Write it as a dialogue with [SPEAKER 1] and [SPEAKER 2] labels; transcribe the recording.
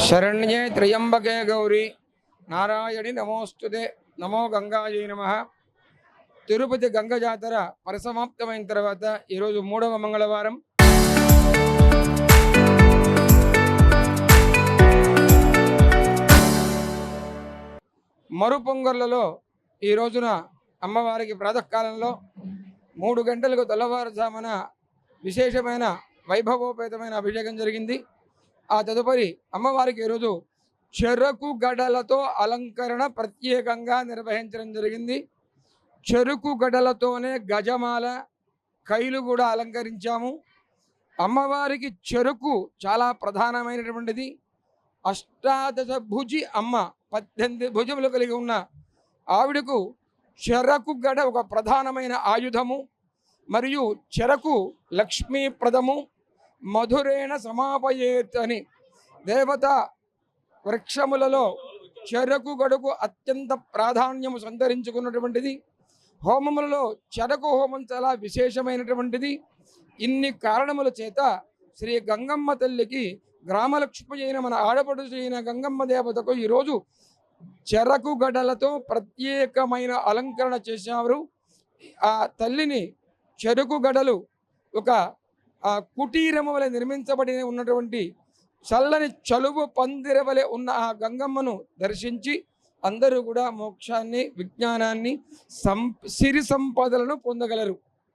[SPEAKER 1] शरण्ये त्र्यंबके गौरी नारायणी नमोस्तुते नमो गंगायै नमः। తిరుపతి గంగ జాతర పరిసమాప్తమైన తర్వాత ఈరోజు మూడవ మంగళవారం. మరుపొంగళ్ళలో ఈ రోజున అమ్మవారికి ప్రాతకాలంలో 3 గంటలకు తెల్లవారుజామున విశేషమైన వైభవోపేతమైన అభిషేకం జరిగింది. ఆ తదుపరి అమ్మవారికి ఈరోజు చెరకు గడలతో అలంకరణ ప్రత్యేకంగా నిర్వహించడం జరిగింది. చెరుకు గడలతోనే గజమాల కైలు కూడా అలంకరించాము. అమ్మవారికి చెరుకు చాలా ప్రధానమైనటువంటిది. అష్టాదశ భుజి అమ్మ, 18 భుజములు కలిగి ఉన్న ఆవిడకు చెరకు గడ ఒక ప్రధానమైన ఆయుధము. మరియు చెరకు లక్ష్మీప్రదము. మధురేణ సమాపయేత్ అని దేవత వృక్షములలో చెరకు గడుకు అత్యంత ప్రాధాన్యము సంతరించుకున్నటువంటిది. హోమములలో చెరకు హోమం చాలా విశేషమైనటువంటిది. ఇన్ని కారణముల చేత శ్రీ గంగమ్మ తల్లికి గ్రామలక్ష్మి అయిన మన ఆడపడుచు అయిన గంగమ్మ దేవతకు ఈరోజు చెరకు గడలతో ప్రత్యేకమైన అలంకరణ చేశారు. ఆ తల్లిని చెరుకు గడలు ఒక కుటీరము వలె నిర్మించబడి ఉన్నటువంటి చల్లని చలువు పందిర వలె ఉన్న ఆ గంగమ్మను దర్శించి అందరూ కూడా మోక్షాన్ని, విజ్ఞానాన్ని, సిరి సంపదలను పొందగలరు.